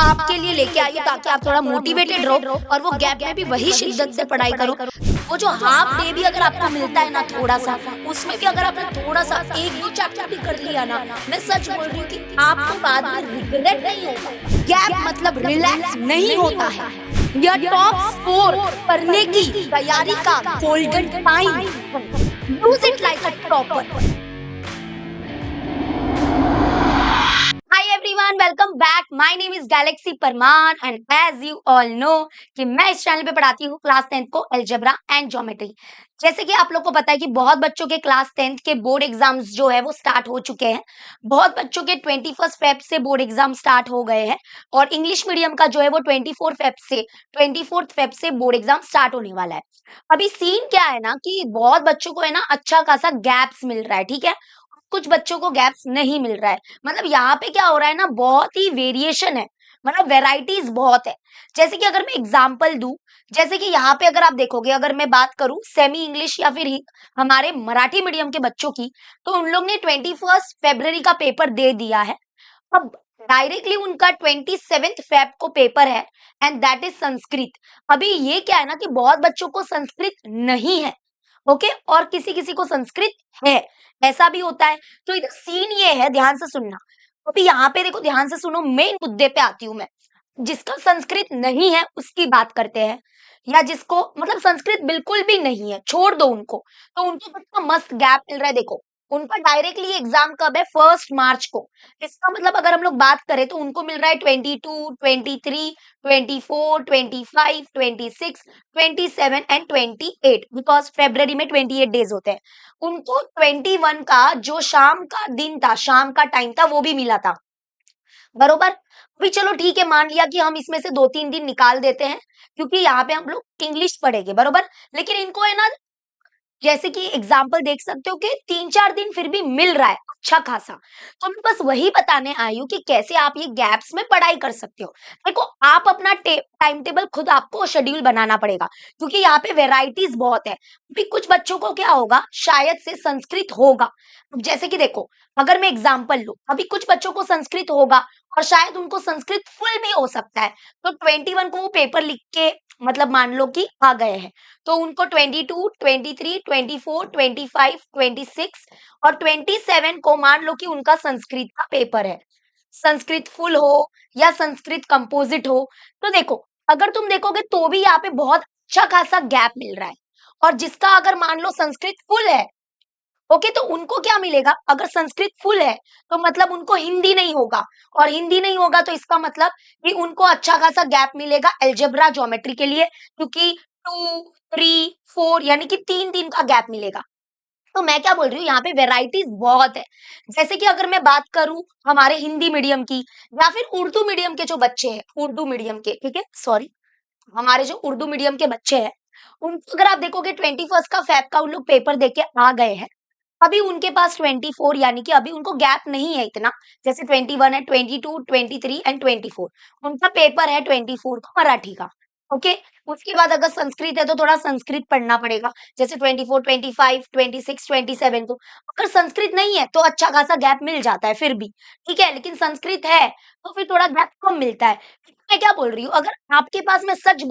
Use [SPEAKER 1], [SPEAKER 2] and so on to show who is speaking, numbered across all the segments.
[SPEAKER 1] आपके लिए लेके आई हूँ ताकि आप थोड़ा मोटिवेटेड रहो और वो गैप में भी वही शिद्दत से पढ़ाई करो। वो जो हाफ डे भी अगर आपको मिलता है ना थोड़ा सा, उसमें भी अगर आपने थोड़ा सा 1-2 चैप्टर भी कर लिया ना, मैं सच बोल रही हूँ कि आपको बाद में रिग्रेट नहीं होगा। गैप मतलब रिलैक्स नहीं होता है। यह टॉप स्कोर करने की तैयारी का golden time. Use it like a topper. Hi everyone, welcome back. My name is Galaxy Parmar and as you all know कि मैं इस चैनल पे पढ़ाती हूँ क्लास 10th को अलजेब्रा एंड ज्योमेट्री। जैसे कि आप लोग को पता है कि बहुत बच्चों के क्लास 10th के बोर्ड एग्जाम्स जो है वो स्टार्ट हो चुके हैं। बहुत बच्चों के 21 फेब से बोर्ड एग्जाम स्टार्ट हो गए हैं और इंग्लिश मीडियम का जो है वो 24 फेब से बोर्ड एग्जाम स्टार्ट होने वाला है। अभी सीन क्या है ना कि बहुत बच्चों को है ना अच्छा खासा गैप्स मिल रहा है, ठीक है। कुछ बच्चों को गैप्स नहीं मिल रहा है। मतलब यहाँ पे क्या हो रहा है ना, बहुत ही वेरिएशन है। मतलब वेराइटीज बहुत है। जैसे कि अगर मैं एग्जांपल दूं, जैसे कि यहाँ पे अगर आप देखोगे, अगर मैं बात करूं सेमी इंग्लिश या फिर हमारे मराठी मीडियम के बच्चों की, तो उन लोग ने 21 फरवरी का पेपर दे दिया है। अब डायरेक्टली उनका 27 फेब को पेपर है एंड दैट इज संस्कृत। अभी ये क्या है ना कि बहुत बच्चों को संस्कृत नहीं है, ओके, और किसी किसी को संस्कृत है, ऐसा भी होता है। तो इधर सीन ये है, ध्यान से सुनना। अभी यहाँ पे देखो, ध्यान से सुनो, मेन मुद्दे पे आती हूँ मैं। जिसका संस्कृत नहीं है उसकी बात करते हैं, या जिसको मतलब संस्कृत बिल्कुल भी नहीं है, छोड़ दो उनको। तो उनको कितना मस्त गैप मिल रहा है, देखो। उनका डायरेक्टली एग्जाम कब है? 1 मार्च को। इसका मतलब अगर हम लोग बात करें तो उनको मिल रहा है 22, 23, 24, 25, 26, 27 एंड 28, बिकॉज फेब्रवरी में 28 डेज होते हैं। उनको 21 का जो शाम का दिन था, शाम का टाइम था, वो भी मिला था, बरोबर। अभी चलो ठीक है, मान लिया कि हम इसमें से 2-3 दिन निकाल देते हैं, क्योंकि यहाँ पे हम लोग इंग्लिश पढ़ेंगे, बरोबर। लेकिन इनको है ना, जैसे कि एग्जाम्पल देख सकते हो कि 3-4 दिन फिर भी मिल रहा है अच्छा खासा। तो मैं बस वही बताने आई हूँ कि कैसे आप ये गैप्स में पढ़ाई कर सकते हो। देखो, आप अपना टाइम टेबल खुद आपको शेड्यूल बनाना पड़ेगा, क्योंकि यहाँ पे वेराइटीज बहुत है। अभी कुछ बच्चों को क्या होगा, शायद से संस्कृत होगा। जैसे कि देखो, अगर मैं एग्जाम्पल लूं, अभी कुछ बच्चों को संस्कृत होगा और शायद उनको संस्कृत फुल भी हो सकता है। तो 21 को वो पेपर लिख के मतलब मान लो कि आ गए हैं, तो उनको 22, 23, 24, 25, 26 और 27 को मान लो कि उनका संस्कृत का पेपर है। संस्कृत फुल हो या संस्कृत कंपोजिट हो, तो देखो, अगर तुम देखोगे तो भी यहाँ पे बहुत अच्छा खासा गैप मिल रहा है। और जिसका अगर मान लो संस्कृत फुल है, ओके, तो उनको क्या मिलेगा? अगर संस्कृत फुल है तो मतलब उनको हिंदी नहीं होगा, और हिंदी नहीं होगा तो इसका मतलब कि उनको अच्छा खासा गैप मिलेगा अलजेब्रा ज्योमेट्री के लिए, क्योंकि 2, 3, 4 यानी कि 3 दिन का गैप मिलेगा। तो मैं क्या बोल रही हूँ, यहाँ पे वेराइटीज बहुत है। जैसे कि अगर मैं बात करूं हमारे हिंदी मीडियम की या फिर उर्दू मीडियम के जो बच्चे हैं, उर्दू मीडियम के, ठीक है, सॉरी, हमारे जो उर्दू मीडियम के बच्चे हैं, उनको अगर आप देखोगे 21 फेब का उन लोग पेपर देके आ गए हैं। अभी उनके पास 24 यानी कि अभी उनको गैप नहीं है इतना। जैसे 21 है, 22, 23 एंड 24 उनका पेपर है 24 को मराठी का, ओके। उसके बाद अगर संस्कृत है तो थोड़ा संस्कृत पढ़ना पड़ेगा, जैसे 24, 25, 26, 27 को। अगर संस्कृत नहीं है तो अच्छा खासा गैप मिल जाता है फिर भी, ठीक है। लेकिन संस्कृत है तो फिर थोड़ा गैप कम मिलता है। मैं क्या बोल रही हूँ, अगर आपके पास, मैं सच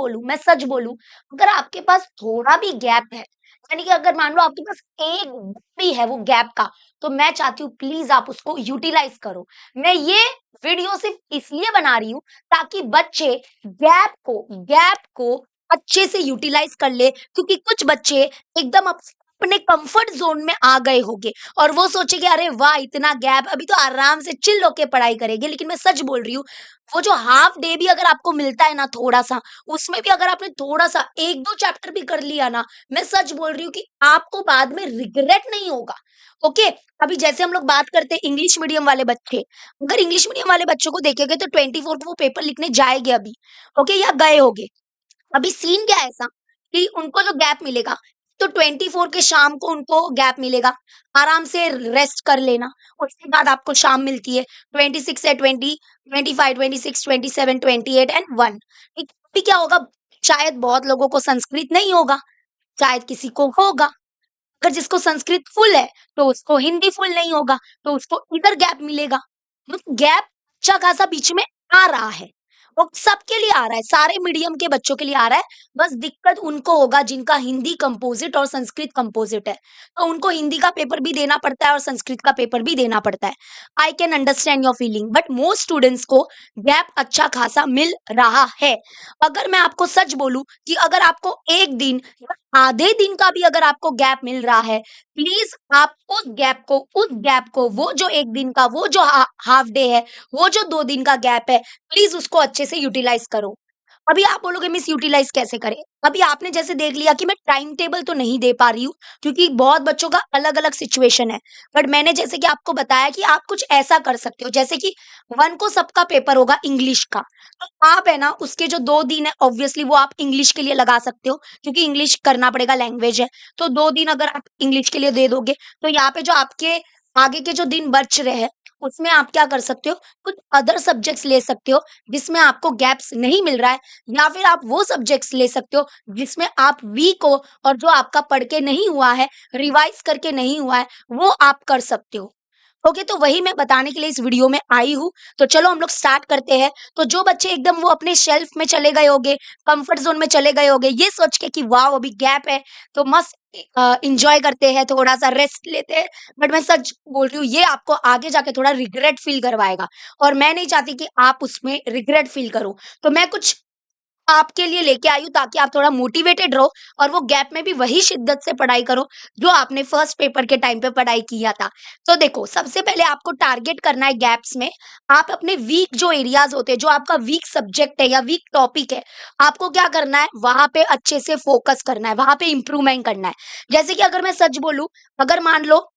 [SPEAKER 1] बोलूं, अगर आपके पास थोड़ा भी गैप है, यानी कि अगर मान लो आपके पास एक भी है वो गैप का, तो मैं चाहती हूँ प्लीज आप उसको यूटिलाइज करो। मैं ये वीडियो सिर्फ इसलिए बना रही हूँ ताकि बच्चे गैप को अच्छे से यूटिलाइज कर ले, क्योंकि कुछ बच्चे एकदम अपने कंफर्ट जोन में आ गए होंगे और वो सोचे कि अरे वाह इतना गैप, अभी तो आराम से चिल होके पढ़ाई करेंगे। लेकिन मैं सच बोल रही हूँ, वो जो हाफ डे भी अगर आपको मिलता है ना थोड़ा सा, उसमें भी अगर आपने थोड़ा सा 1-2 चैप्टर भी कर लिया ना, मैं सच बोल रही हूँ कि आपको बाद में रिग्रेट नहीं होगा, ओके। अभी जैसे हम लोग बात करते हैं इंग्लिश मीडियम वाले बच्चे, अगर इंग्लिश मीडियम वाले बच्चों को देखेंगे तो 24 को वो पेपर लिखने जाएंगे अभी, ओके, या गए होंगे। अभी सीन क्या है ऐसा कि उनको जो गैप मिलेगा, तो 24 के शाम को उनको गैप मिलेगा, आराम से रेस्ट कर लेना। उसके बाद आपको शाम मिलती है, 26 है, 20, 25, 26, 27, 28 एंड 1। अभी क्या होगा, शायद बहुत लोगों को संस्कृत नहीं होगा, शायद किसी को होगा। अगर जिसको संस्कृत फुल है तो उसको हिंदी फुल नहीं होगा, तो उसको इधर गैप मिलेगा। मतलब गैप अच्छा खासा बीच में आ रहा है। वो सबके लिए आ रहा है, सारे मीडियम के बच्चों के लिए आ रहा है। बस दिक्कत उनको होगा जिनका हिंदी कंपोजिट और संस्कृत कंपोजिट है। तो उनको हिंदी का पेपर भी देना पड़ता है और संस्कृत का पेपर भी देना पड़ता है। I can understand your feeling, but most students को गैप अच्छा खासा मिल रहा है। अगर मैं आपको सच बोलूँ कि अगर आपको 1 दिन या आधे दिन का भी अगर आपको गैप मिल रहा है, प्लीज़ आप उस गैप को वो जो 1 दिन का, वो जो हाफ डे है, वो जो 2 दिन का गैप है, प्लीज उसको अच्छे से यूटिलाइज करो। अभी आप बोलोगे मिस यूटिलाइज कैसे करें? अभी आपने जैसे देख लिया कि मैं टाइम टेबल तो नहीं दे पा रही हूँ क्योंकि बहुत बच्चों का अलग-अलग सिचुएशन है। बट मैंने जैसे कि आपको बताया कि आप कुछ ऐसा कर सकते हो जैसे कि 1 को सबका पेपर होगा इंग्लिश का। तो आप है ना उसके जो 2 दिन है ऑब्वियसली वो आप इंग्लिश के लिए लगा सकते हो क्योंकि इंग्लिश करना पड़ेगा लैंग्वेज है। तो 2 दिन अगर आप इंग्लिश के लिए दे दोगे तो यहाँ पे जो आपके आगे के जो दिन बच रहे हैं उसमें आप क्या कर सकते हो, कुछ अदर सब्जेक्ट्स ले सकते हो जिसमें आपको गैप्स नहीं मिल रहा है, या फिर आप वो सब्जेक्ट्स ले सकते हो जिसमें आप वीक हो और जो आपका पढ़ के नहीं हुआ है, रिवाइज करके नहीं हुआ है, वो आप कर सकते हो। ओके, तो वही मैं बताने के लिए इस वीडियो में आई हूँ। तो चलो हम लोग स्टार्ट करते हैं। तो जो बच्चे एकदम वो अपने शेल्फ में चले गए होंगे, कंफर्ट जोन में चले गए होंगे, ये सोच के कि वाओ अभी गैप है तो मस्त एंजॉय करते हैं, थोड़ा सा रेस्ट लेते हैं। बट मैं सच बोल रही हूँ, ये आपको आगे जाके थोड़ा रिग्रेट फील करवाएगा और मैं नहीं चाहती कि आप उसमें रिग्रेट फील करो। तो मैं कुछ आपके लिए लेके आई हूँ ताकि आप थोड़ा मोटिवेटेड रहो और वो गैप में भी वही शिद्दत से पढ़ाई करो जो आपने फर्स्ट पेपर के टाइम पे पढ़ाई किया था। तो देखो, सबसे पहले आपको टारगेट करना है गैप्स में, आप अपने वीक जो एरियाज़ होते हैं, जो आपका वीक सब्जेक्ट है या वीक टॉपिक है, आपको क्या करना है, वहाँ पे अच्छे से फोकस करना है, वहाँ पे इम्प्रूवमेंट करना है। जैसे कि अगर मैं सच बोलूँ, अगर मान लो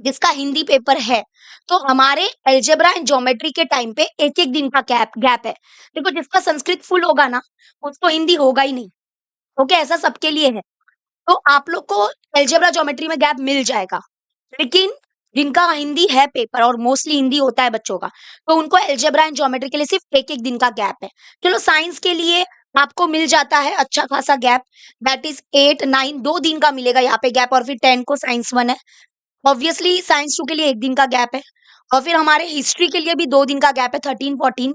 [SPEAKER 1] जिसका हिंदी पेपर है, तो हमारे अलजेब्रा एंड ज्योमेट्री के टाइम पे 1-1 दिन का गैप गैप है। देखो जिसका संस्कृत फुल होगा ना, उसको हिंदी होगा ही नहीं, ओके? ऐसा सबके लिए है। तो आप लोग को अलजेब्रा ज्योमेट्री में गैप मिल जाएगा। लेकिन जिनका हिंदी है पेपर और मोस्टली हिंदी होता है बच्चों का, तो उनको अलजेब्रा एंड ज्योमेट्री के लिए सिर्फ 1-1 दिन का गैप है। चलो साइंस के लिए आपको मिल जाता है अच्छा खासा गैप, दैट इज़ 8, 9 2 दिन का मिलेगा यहाँ पे गैप, और फिर 10 को साइंस 1 है। ऑब्वियसली साइंस 2 के लिए 1 दिन का गैप है और फिर हमारे हिस्ट्री के लिए भी 2 दिन का गैप है, 13-14,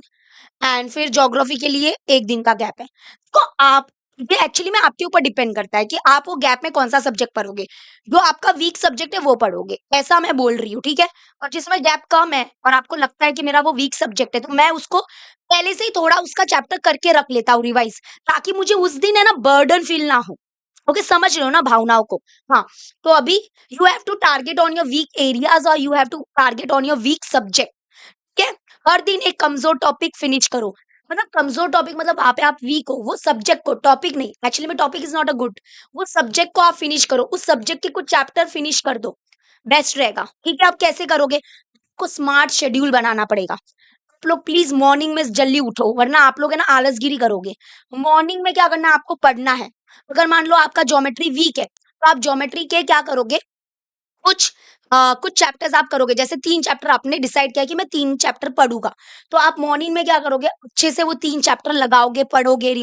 [SPEAKER 1] एंड फिर ज्योग्राफी के लिए 1 दिन का गैप है। तो आप, ये एक्चुअली में आपके ऊपर डिपेंड करता है कि आप वो गैप में कौन-सा सब्जेक्ट पढ़ोगे। जो आपका वीक सब्जेक्ट है वो पढ़ोगे, ऐसा मैं बोल रही हूँ, ठीक है? और जिसमें गैप कम है और आपको लगता है कि मेरा वो वीक सब्जेक्ट है, तो मैं उसको पहले से ही थोड़ा उसका चैप्टर करके रख लेता हूँ रिवाइज़, ताकि मुझे उस दिन है ना बर्डन फील ना हो। ओके, समझ रहे हो ना भावनाओं को? हाँ, तो अभी you have to target on your weak areas और you have to target on your weak subject, ठीक है? हर दिन एक कमज़ोर टॉपिक फिनिश करो। मतलब कमज़ोर टॉपिक मतलब वहाँ पे आप वीक हो, वो सब्जेक्ट को, टॉपिक नहीं। एक्चुअली में topic is not a good, वो सब्जेक्ट को आप फिनिश करो, उस सब्जेक्ट के कुछ चैप्टर फिनिश कर दो, बेस्ट रहेगा। ठीक है, आप कैसे करोगे? आपको स्मार्ट शेड्यूल बनाना पड़ेगा। आप लोग प्लीज़ मॉर्निंग में जल्दी उठो, वरना आप लोग है ना आलसगिरी करोगे। मॉर्निंग में क्या करना है, आपको पढ़ना है। अगर मान लो आपका ज्योमेट्री वीक है, तो आप ज्योमेट्री के क्या करोगे, कुछ कुछ चैप्टर्स आप करोगे, जैसे 3 चैप्टर आपने डिसाइड किया कि मैं 3 चैप्टर पढ़ूँगा, तो आप मॉर्निंग में क्या करोगे, अच्छे से वो 3 चैप्टर लगाओगे, पढ़ोगे,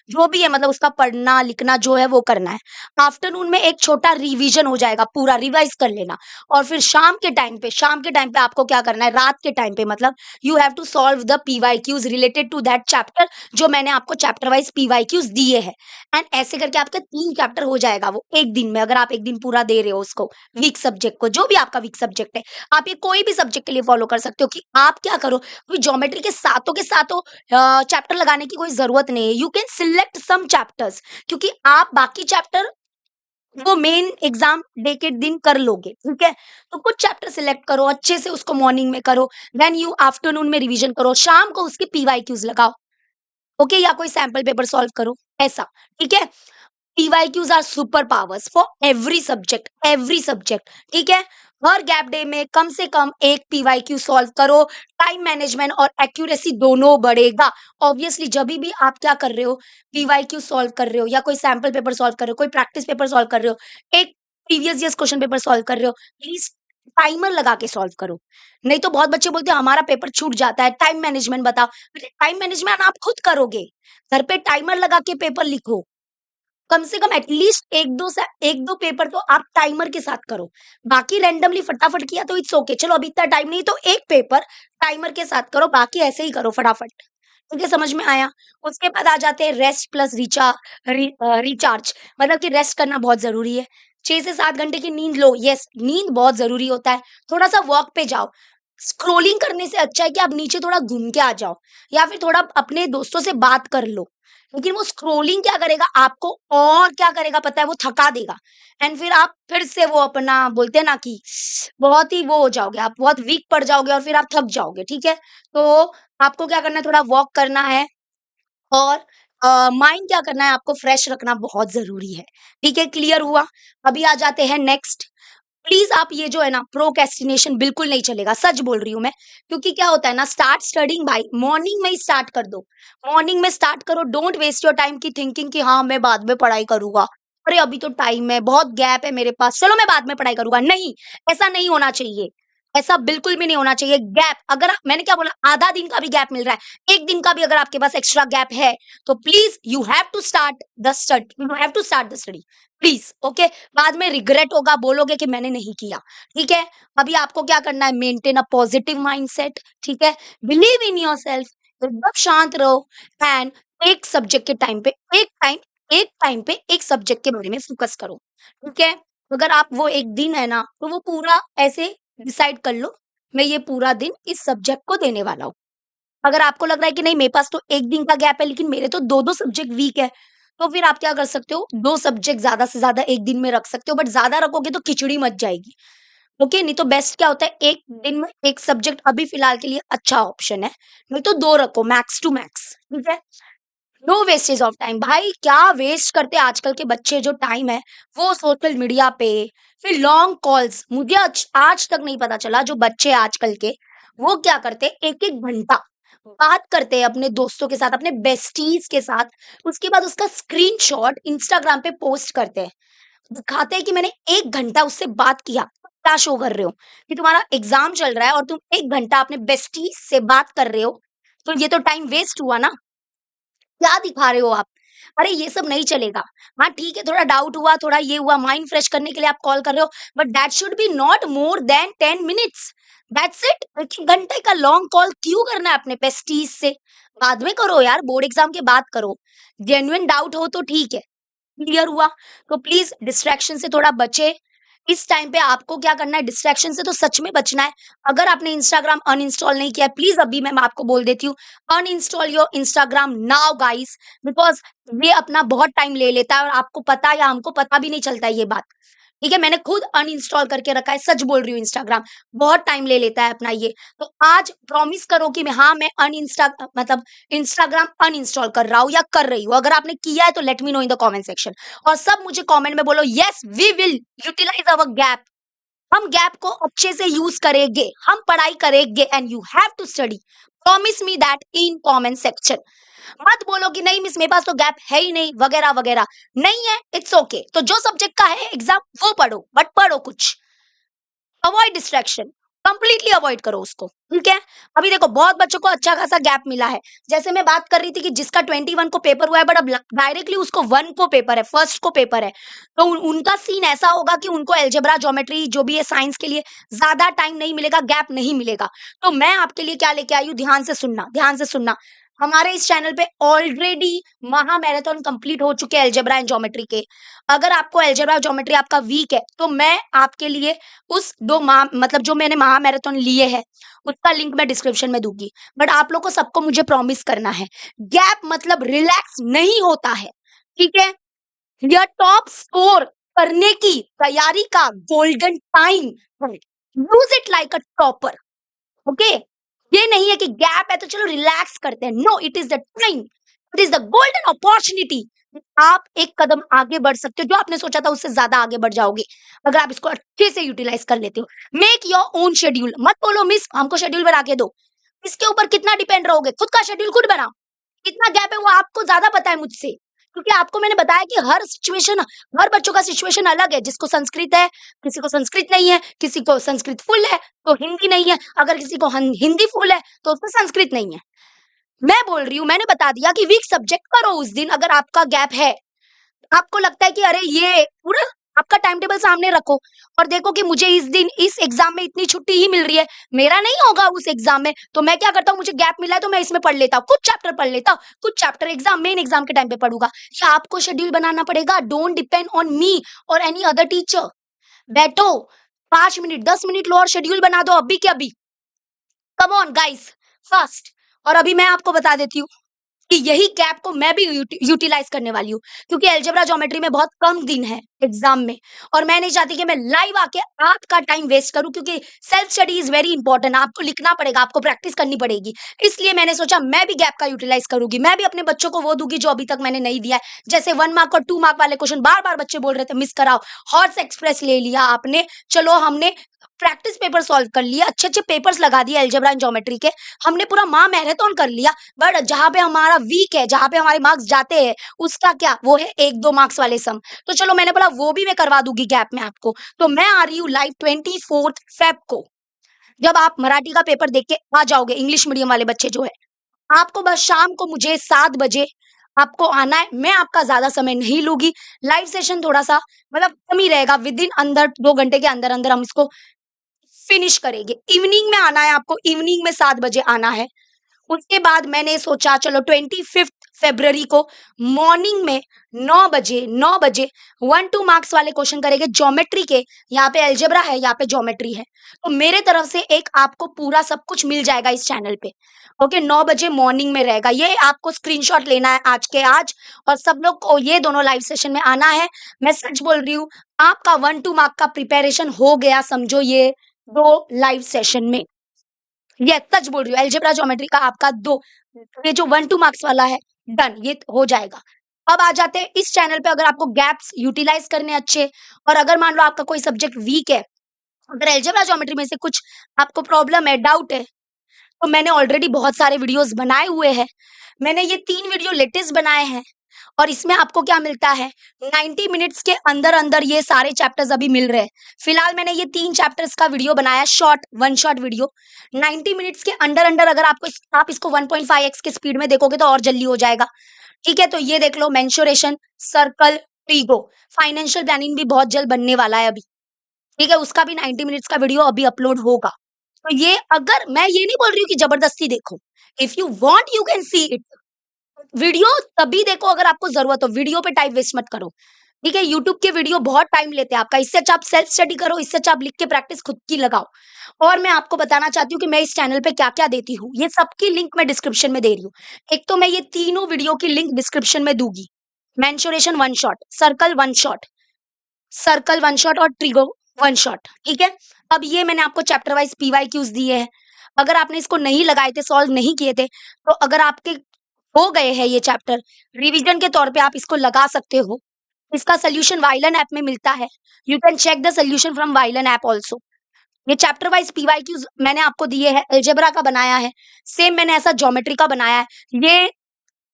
[SPEAKER 1] जो भी है मतलब उसका पढ़ना, लिखना जो है वो करना है। आफ्टरनून में एक छोटा रिवीजन हो जाएगा, पूरा रिवाइज़ कर लेना, और फिर शाम के टाइम पे आपको क्या करना है, रात के टाइम पे मतलब you have to solve the PYQs related to that chapter, जो मैंने आपको चैप्टर वाइज़ पीवाईक्यूज़ दिए हैं। एंड ऐसे करके आपका 3 चैप्टर हो जाएगा वो 1 दिन में, अगर आप 1 दिन पूरा दे रहे हो उसको। वीक सब्जेक्ट को, जो भी आपका वीक सब्जेक्ट है, आप ये कोई भी सब्जेक्ट के लिए फॉलो कर सकते हो कि आप क्या करो, कोई ज्योमेट्री के सातों चैप्टर लगाने की कोई जरूरत नहीं है। You can select some chapters, क्योंकि आप बाकी चैप्टर वो मेन एग्जाम डे के दिन कर लोगे, ठीक है? तो कुछ चैप्टर सिलेक्ट करो, अच्छे से उसको मॉर्निंग में करो, देन यू आफ्टरनून में रिवीजन करो, शाम को उसके पीवाईक्यूज लगाओ, ओके? या कोई सैंपल पेपर सॉल्व करो, ऐसा, ठीक है? PYQs are super powers for every subject, ठीक है? हर गैप डे में कम से कम एक पीवाईक्यू सॉल्व करो, टाइम मैनेजमेंट और एक्यूरेसी दोनों बढ़ेगा। ऑब्वियसली जब भी आप क्या कर रहे हो, पीवाईक्यू सॉल्व कर रहे हो या कोई सैंपल पेपर सॉल्व कर रहे हो, कोई प्रैक्टिस पेपर सॉल्व कर रहे हो, एक previous years question paper solve कर रहे हो, प्लीज टाइमर लगा के सॉल्व करो। नहीं तो बहुत बच्चे बोलते हैं हमारा पेपर छूट जाता है, टाइम मैनेजमेंट बताओ। टाइम मैनेजमेंट आप खुद करोगे, घर पे टाइमर लगा के पेपर लिखो। कम से कम एटलीस्ट 1-2 पेपर तो आप टाइमर के साथ करो। बाकी रैंडमली फटाफट किया तो इट्स ओके, चलो अभी इतना टाइम नहीं तो एक पेपर टाइमर के साथ करो, बाकी ऐसे ही करो फटाफट। ठीक है, समझ में आया? उसके बाद आ जाते हैं रेस्ट प्लस रिचार्ज, मतलब कि रेस्ट करना बहुत ज़रूरी है। 6 से 7 घंटे की नींद लो, यस, नींद बहुत ज़रूरी होता है। थोड़ा-सा वॉक पे जाओ। स्क्रॉलिंग करने से अच्छा है कि आप नीचे थोड़ा घूम के आ जाओ या फिर थोड़ा अपने दोस्तों से बात कर लो। लेकिन वो स्क्रॉलिंग क्या करेगा आपको, और क्या करेगा पता है, वो थका देगा एंड फिर आप फिर से वो अपना बोलते हैं ना कि बहुत ही वो हो जाओगे, आप बहुत वीक पड़ जाओगे और फिर आप थक जाओगे, ठीक है? तो आपको क्या करना है, थोड़ा वॉक करना है और माइंड क्या करना है, आपको फ्रेश रखना बहुत ज़रूरी है। ठीक है, क्लियर हुआ? अभी आ जाते हैं नेक्स्ट। प्लीज़ आप ये जो है ना प्रोक्रेस्टिनेशन बिल्कुल नहीं चलेगा, सच बोल रही हूँ मैं। क्योंकि क्या होता है ना, स्टार्ट स्टडिंग बाय मॉर्निंग में ही स्टार्ट कर दो। मॉर्निंग में स्टार्ट करो, डोंट वेस्ट योर टाइम की थिंकिंग कि हाँ, मैं बाद में पढ़ाई करूँगा। अरे अभी तो टाइम है, बहुत गैप है मेरे पास, चलो मैं बाद में पढ़ाई करूँगा। नहीं, ऐसा नहीं होना चाहिए। ऐसा बिल्कुल भी नहीं होना चाहिए। गैप अगर मैंने क्या बोला, आधा दिन का भी गैप मिल रहा है, 1 दिन का भी अगर आपके पास एक्स्ट्रा गैप है, तो please you have to start the study. Please, okay? बाद में रिग्रेट होगा, बोलोगे कि मैंने नहीं किया, ठीक है? अभी आपको क्या करना है, मेंटेन अ पॉजिटिव माइंडसेट, ठीक है? बिलीव इन योरसेल्फ, एकदम शांत रहो एंड एक सब्जेक्ट के टाइम पे एक टाइम पे एक सब्जेक्ट के बारे में फोकस करो, ठीक है? अगर आप वो एक दिन है ना, तो वो पूरा ऐसे डिसाइड कर लो, मैं ये पूरा दिन इस सब्जेक्ट को देने वाला हूँ। अगर आपको लग रहा है कि नहीं मेरे पास तो 1 दिन का गैप है लेकिन मेरे तो 2-2 सब्जेक्ट वीक है, तो फिर आप क्या कर सकते हो, 2 सब्जेक्ट ज़्यादा से ज़्यादा 1 दिन में रख सकते हो, बट ज़्यादा रखोगे तो खिचड़ी मच जाएगी। ओके, नहीं तो बेस्ट क्या होता है, 1 दिन में 1 सब्जेक्ट अभी फिलहाल के लिए अच्छा ऑप्शन है, नहीं तो 2 रखो मैक्स टू मैक्स, ठीक है? नो वेस्टेज ऑफ टाइम, भाई क्या वेस्ट करते हैं आजकल के बच्चे, जो टाइम है वो सोशल मीडिया पे, फिर लॉन्ग कॉल्स। मुझे आज तक नहीं पता चला जो बच्चे आजकल के, वो क्या करते हैं, एक एक घंटा बात करते हैं अपने दोस्तों के साथ, अपने बेस्टीज के साथ, उसके बाद उसका स्क्रीनशॉट इंस्टाग्राम पे पोस्ट करते हैं, दिखाते हैं कि मैंने 1 घंटा उससे बात किया। क्या शो कर रहे हो कि तुम्हारा एग्जाम चल रहा है और तुम 1 घंटा अपने बेस्टीज से बात कर रहे हो, तो ये तो टाइम वेस्ट हुआ ना। क्या दिखा रहे हो आप? अरे ये सब नहीं चलेगा। हाँ, ठीक है, थोड़ा डाउट हुआ, थोड़ा ये हुआ, माइंड फ्रेश करने के लिए आप कॉल कर रहे हो, but that should be not more than 10 minutes. That's it. 1 घंटे का लॉन्ग कॉल क्यों करना है अपने पेस्टीज से? बाद में करो यार, बोर्ड एग्जाम के बाद करो। जेन्युइन डाउट हो तो ठीक है। क्लियर हुआ? तो प्लीज डिस्ट्रैक्शन से थोड़ा बचे। इस टाइम पे आपको क्या करना है, डिस्ट्रैक्शन से तो सच में बचना है। अगर आपने इंस्टाग्राम अनइंस्टॉल नहीं किया है, प्लीज अभी मैं आपको बोल देती हूँ, uninstall your Instagram now guys, because ये अपना बहुत टाइम ले लेता है और आपको पता या हमको पता भी नहीं चलता है ये बात। ठीक है, मैंने खुद अनइंस्टॉल करके रखा है, सच बोल रही हूँ, इंस्टाग्राम बहुत टाइम ले लेता है अपना ये। तो आज प्रॉमिस करो कि मैं अनइंस्टा मतलब इंस्टाग्राम अनइंस्टॉल कर रहा हूँ या कर रही हूँ। अगर आपने किया है तो let me know in the comment section, और सब मुझे कमेंट में बोलो yes we will utilise our gap. हम गैप को अच्छे से यूज करेंगे, हम पढ़ाई करेंगे and you have to study. Promise me that in comment section. मत बोलो कि नहीं मिस मेरे पास तो गैप है ही नहीं वगैरह वगैरह। नहीं है, इट्स ओके। तो जो सब्जेक्ट का है एग्जाम वो पढ़ो, बट पढ़ो कुछ। अवॉइड डिस्ट्रैक्शन, कंप्लीटली अवॉइड करो उसको, ठीक है? अभी देखो बहुत बच्चों को अच्छा खासा गैप मिला है। जैसे मैं बात कर रही थी कि जिसका 21 को पेपर हुआ है, बट अब डायरेक्टली उसको 1 को पेपर है, फर्स्ट को पेपर है, तो उनका सीन ऐसा होगा कि उनको अलजेब्रा ज्योमेट्री जो भी है साइंस के लिए ज्यादा टाइम नहीं मिलेगा, गैप नहीं मिलेगा। तो मैं आपके लिए क्या लेके आई हूँ, ध्यान से सुनना, ध्यान से सुनना। हमारे इस चैनल पे ऑलरेडी महा मैराथन कंप्लीट हो चुके हैं अलजेब्रा एंड ज्योमेट्री के। अगर आपको अलजेब्रा ज्योमेट्री आपका वीक है, तो मैं आपके लिए उस 2 माह मतलब जो मैंने महा मैराथन लिए हैं, उसका लिंक मैं डिस्क्रिप्शन में दूँगी। बट आप लोग को सबको मुझे प्रॉमिस करना है, गैप मतलब रिलैक्स नहीं होता है, ठीक है? यह टॉप स्कोर करने की तैयारी का गोल्डन टाइम है। Use it like a topper, okay? ये नहीं है कि गैप है तो चलो रिलैक्स करते हैं। No, it is the time, it is the golden opportunity. आप एक कदम आगे बढ़ सकते हो, जो आपने सोचा था उससे ज़्यादा आगे बढ़ जाओगे, अगर आप इसको अच्छे से यूटिलाइज़ कर लेते हो। मेक योर ओन शेड्यूल, मत बोलो मिस हमको शेड्यूल बना के दो। इसके ऊपर कितना डिपेंड रहोगे? खुद का शेड्यूल खुद बनाओ। कितना गैप है वो आपको ज़्यादा पता है मुझसे, क्योंकि आपको मैंने बताया कि हर सिचुएशन, हर बच्चों का सिचुएशन अलग है। जिसको संस्कृत है, किसी को संस्कृत नहीं है, किसी को संस्कृत फुल है, तो हिंदी नहीं है। अगर किसी को हिंदी फुल है, तो उसमें संस्कृत नहीं है। मैं बोल रही हूँ, मैंने बता दिया कि वीक सब्जेक्ट करो उस दिन। अगर आपका गैप है, आपको लगता है कि अरे ये पूरा आपका टाइम टेबल सामने रखो और देखो कि मुझे इस दिन इस एग्जाम में इतनी छुट्टी ही मिल रही है, मेरा नहीं होगा उस एग्जाम में, तो मैं क्या करता हूँ, मुझे गैप मिला है तो मैं इसमें पढ़ लेता हूँ, कुछ चैप्टर पढ़ लेता हूँ, कुछ चैप्टर मेन एग्जाम के टाइम पे पढ़ूंगा। या आपको शेड्यूल बनाना पड़ेगा, डोंट डिपेंड ऑन मी और एनी अदर टीचर। बैठो 5 मिनट 10 मिनट लो और शेड्यूल बना दो अभी के अभी। Come on guys, fast. और अभी मैं आपको बता देती हूँ कि यही गैप को मैं भी यूटिलाइज करने वाली हूँ, क्योंकि अलजेब्रा ज्योमेट्री में बहुत कम दिन है एग्जाम में, और मैं नहीं चाहती कि मैं लाइव आके आपका टाइम वेस्ट करूं, क्योंकि self study is very important. आपको लिखना पड़ेगा, आपको प्रैक्टिस करनी पड़ेगी। इसलिए मैंने सोचा मैं भी गैप का यूटिलाइज करूंगी, मैं भी अपने बच्चों को वो दूंगी जो अभी तक मैंने नहीं दिया है। जैसे 1 मार्क और 2 मार्क वाले क्वेश्चन बार बार बच्चे बोल रहे थे मिस कराओ, हॉर्स एक्सप्रेस ले लिया आपने, चलो हमने प्रैक्टिस पेपर सॉल्व कर लिया, अच्छे अच्छे पेपर्स लगा दिए अलजेब्रा एंड ज्योमेट्री के, हमने पूरा माह मैराथन कर लिया। बट जहां पे हमारा वीक है, जहां पे हमारे मार्क्स जाते हैं, उसका क्या, वो है 1-2 मार्क्स वाले सम। तो चलो मैंने बोला वो भी मैं करवा दूंगी गैप में आपको। तो मैं आ रही हूँ लाइव 24 फेब को, जब आप मराठी का पेपर देख के आ जाओगे, इंग्लिश मीडियम वाले बच्चे जो है, आपको बस शाम को मुझे 7 बजे आपको आना है। मैं आपका ज्यादा समय नहीं लूंगी, लाइव सेशन थोड़ा सा मतलब कम ही रहेगा, विद इन अंदर 2 घंटे के अंदर अंदर हम इसको फिनिश करेंगे। इवनिंग में आना है आपको, इवनिंग में 7 बजे आना है। उसके बाद मैंने सोचा चलो 25 फरवरी को मॉर्निंग में 9 बजे 1-2 मार्क्स वाले क्वेश्चन करेंगे ज्योमेट्री के। यहाँ पे अलजेब्रा है, यहाँ पे ज्योमेट्री है, तो मेरे तरफ से एक आपको पूरा सब कुछ मिल जाएगा इस चैनल पे। ओके, 9 बजे मॉर्निंग में रहेगा, ये आपको स्क्रीनशॉट लेना है आज के आज, और सब लोग को ये दोनों लाइव सेशन में आना है। मैं सच बोल रही हूँ, आपका 1-2 मार्क का प्रिपेरेशन हो गया समझो ये 2 लाइव सेशन में। ये सच बोल रही हूँ, अलजेब्रा ज्योमेट्री का आपका 2, ये जो 1-2 मार्क्स वाला है डन, ये हो जाएगा। अब आ जाते हैं इस चैनल पे, अगर आपको गैप्स यूटिलाइज करने अच्छे, और अगर मान लो आपका कोई सब्जेक्ट वीक है, अगर अलजेब्रा ज्योमेट्री में से कुछ आपको प्रॉब्लम है, डाउट है, तो मैंने ऑलरेडी बहुत सारे वीडियोस बनाए हुए हैं। मैंने ये 3 वीडियो लेटेस्ट बनाए हैं, और इसमें आपको क्या मिलता है, 90 मिनट्स के अंदर अंदर ये सारे चैप्टर्स अभी मिल रहे हैं। फिलहाल मैंने ये 3 चैप्टर्स का वीडियो बनाया, शॉर्ट 1 शॉट वीडियो 90 मिनट्स के अंदर अंदर। अगर आप इसको 1.5x के स्पीड में देखोगे तो और जल्दी हो जाएगा। ठीक है, तो ये देख लो, mensuration, circle, trigo, financial planning भी बहुत जल्द बनने वाला है अभी। ठीक है, उसका भी 90 मिनट्स का वीडियो अभी अपलोड होगा। तो ये, अगर मैं ये नहीं बोल रही हूँ कि जबरदस्ती देखो, if you want you can see it, video तभी देखो अगर आपको जरूरत हो, वीडियो पे टाइम वेस्ट मत करो। ठीक है, यूट्यूब के वीडियो बहुत टाइम लेते हैं आपका, इससे अच्छा आप सेल्फ स्टडी करो, इससे अच्छा आप लिख के प्रैक्टिस खुद की लगाओ। और मैं आपको बताना चाहती हूँ कि मैं इस चैनल पे क्या क्या देती हूँ, ये सबकी लिंक मैं डिस्क्रिप्शन में दे रही हूँ। एक तो मैं ये तीनों वीडियो की लिंक डिस्क्रिप्शन में दूंगी, mensuration 1 shot, circle one shot और ट्रिगो 1 शॉट। ठीक है, अब ये मैंने आपको चैप्टर वाइज PYQs दिए हैं। अगर आपने इसको नहीं लगाए थे, सॉल्व नहीं किए थे, तो अगर आपके हो गए हैं ये चैप्टर, रिवीजन के तौर पे आप इसको लगा सकते हो। इसका सोल्यूशन वाइलन ऐप में मिलता है, you can check the solution from Wylan app also. ये चैप्टर वाइज PYQs मैंने आपको दिए हैं, अलजेब्रा का बनाया है, सेम मैंने ऐसा ज्योमेट्री का बनाया है। ये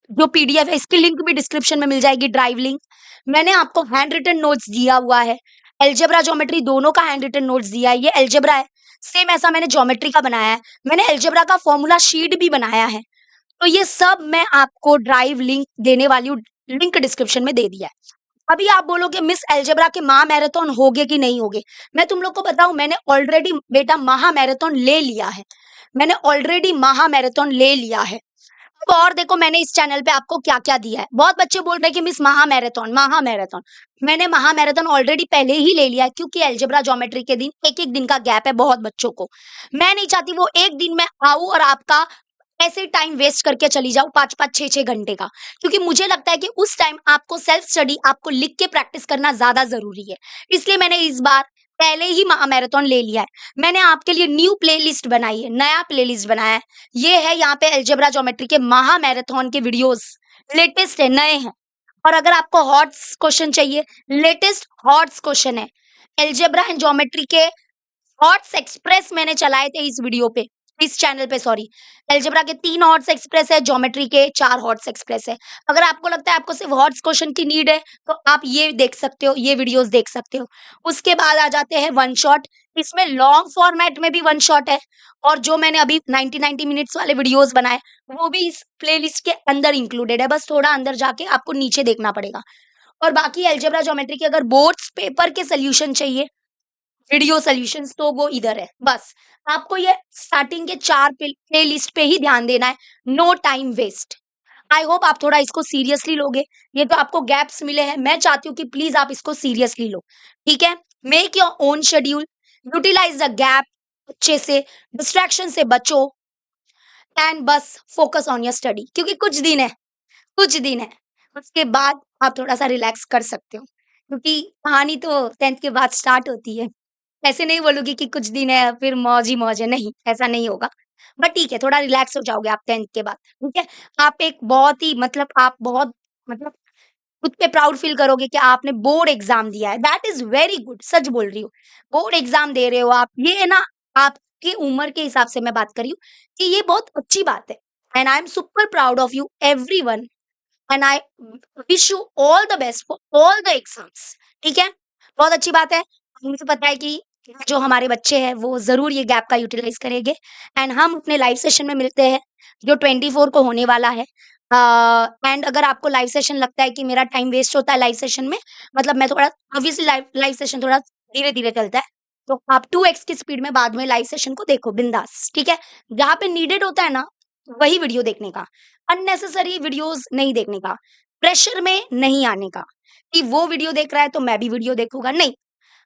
[SPEAKER 1] जो PDF है इसकी लिंक भी डिस्क्रिप्शन में मिल जाएगी, ड्राइव लिंक। मैंने आपको हैंड रिटन नोट्स दिया हुआ है, अलजेब्रा ज्योमेट्री दोनों का हैंड रिटन नोट्स दिया है। ये अलजेब्रा है, सेम ऐसा मैंने ज्योमेट्री का बनाया है। मैंने अलजेब्रा का फॉर्मूला शीट भी बनाया है। तो ये सब मैं आपको ड्राइव लिंक देने वाली हूँ, लिंक डिस्क्रिप्शन में दे दिया है। अभी आप बोलोगे मिस अलजेब्रा के महा मैराथन होगे कि नहीं होगे, मैं तुम लोग को बताऊं, मैंने ऑलरेडी बेटा महा मैराथन ले लिया है, मैंने ऑलरेडी महा मैराथन ले लिया है। तो और देखो मैंने इस चैनल पे आपको क्या क्या दिया है। बहुत बच्चे बोल रहे हैं कि मिस महा मैराथन, मैंने महा मैराथन ऑलरेडी पहले ही ले लिया है, क्योंकि अलजेब्रा ज्योमेट्री के दिन एक एक दिन का गैप है बहुत बच्चों को। मैं नहीं चाहती वो एक दिन में आऊं और आपका ऐसे टाइम वेस्ट करके चली जाऊं 5-5 6-6 घंटे का, क्योंकि मुझे लगता है कि उस टाइम आपको सेल्फ स्टडी, आपको लिख के प्रैक्टिस करना ज्यादा जरूरी है। इसलिए मैंने इस बार पहले ही महा मैराथन ले लिया है। मैंने आपके लिए न्यू प्लेलिस्ट बनाई है, नया प्लेलिस्ट बनाया है। ये है यहाँ पे अलजेब्रा ज्योमेट्री के महा मैराथन के वीडियोस, लेटेस्ट है, नए हैं। और अगर आपको हॉट्स क्वेश्चन चाहिए, लेटेस्ट हॉट्स क्वेश्चन है, अलजेब्रा एंड ज्योमेट्री के हॉट्स एक्सप्रेस मैंने चलाए थे इस वीडियो पे, इस चैनल पे सॉरी। अलजेब्रा के 3 हॉट्स एक्सप्रेस है, ज्योमेट्री के 4 हॉट्स एक्सप्रेस है। अगर आपको लगता है आपको सिर्फ हॉट्स क्वेश्चन की नीड है, तो आप ये देख सकते हो, ये वीडियोस देख सकते हो। उसके बाद आ जाते हैं 1 शॉट, इसमें लॉन्ग फॉर्मेट में भी 1 शॉट है, और जो मैंने अभी 90 मिनट्स वाले वीडियोस बनाए वो भी इस प्लेलिस्ट के अंदर इंक्लूडेड है, बस थोड़ा अंदर जाके आपको नीचे देखना पड़ेगा। और बाकी अलजेब्रा ज्योमेट्री के अगर बोर्ड्स पेपर के सोल्यूशन चाहिए, वीडियो सॉल्यूशंस, तो वो इधर है। बस आपको ये स्टार्टिंग के 4 प्ले लिस्ट पे ही ध्यान देना है, no time waste. I hope आप थोड़ा इसको सीरियसली लोगे। ये तो आपको गैप्स मिले हैं, मैं चाहती हूँ कि प्लीज आप इसको सीरियसली लो, ठीक है? Make your own schedule, utilise the gap अच्छे से, डिस्ट्रैक्शन से बचो एंड बस फोकस ऑन योर स्टडी, क्योंकि कुछ दिन है, उसके बाद आप थोड़ा-सा रिलैक्स कर सकते हो, क्योंकि कहानी तो 10th के बाद स्टार्ट होती है। ऐसे नहीं बोलूँगी कि कुछ दिन है फिर मौज ही मौज है, नहीं, ऐसा नहीं होगा। बट ठीक है, थोड़ा रिलैक्स हो जाओगे आप 10th के बाद, ठीक है? आप एक बहुत ही मतलब आप बहुत मतलब खुद पे प्राउड फील करोगे कि आपने बोर्ड एग्ज़ाम दिया है, दैट इज़ वेरी गुड, सच बोल रही हूँ। बोर्ड एग्ज़ाम दे रहे हो आप, ये है ना आपकी उम्र के हिसाब से मैं बात कर रही हूँ कि ये बहुत अच्छी बात है and I am super proud of you everyone and I wish you all the best for all the exams, ठीक है? बहुत अच्छी बात है। मुझे पता है कि जो हमारे बच्चे हैं वो ज़रूर ये गैप का यूटिलाइज़ करेंगे एंड हम अपने लाइव सेशन में मिलते हैं, जो 24 को होने वाला है। एंड अगर आपको लाइव सेशन लगता है कि मेरा टाइम वेस्ट होता है लाइव सेशन में, मतलब मैं थोड़ा ऑब्वियसली लाइव लाइव सेशन थोड़ा धीरे-धीरे चलता है, तो आप 2x की स्पीड में बाद में लाइव सेशन को देखो बिंदास, ठीक है? जहाँ पे नीडेड होता है ना, वही वीडियो देखने का, अननेसेसरी वीडियोज़ नहीं देखने का, प्रेशर में नहीं आने का, कि वो वीडियो देख रहा है तो मैं भी वीडियो देखूँगा, नहीं।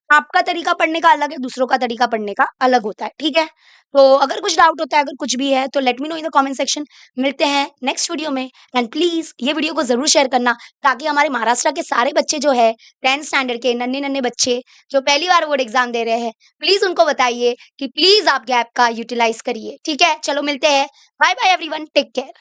[SPEAKER 1] आपका तरीका पढ़ने का अलग है, दूसरों का तरीका पढ़ने का अलग होता है, ठीक है? तो अगर कुछ डाउट होता है, अगर कुछ भी है तो let me know in the comment section. मिलते हैं नेक्स्ट वीडियो में एंड प्लीज़ ये वीडियो को ज़रूर शेयर करना, ताकि हमारे महाराष्ट्र के सारे बच्चे जो है 10th स्टैंडर्ड के नन्हे-नन्हे बच्चे जो पहली बार बोर्ड एग्ज़ाम दे रहे हैं, प्लीज़ उनको बताइए कि प्लीज़ आप गैप का यूटिलाइज़ करिए, ठीक है? चलो मिलते हैं। Bye bye everyone, take care.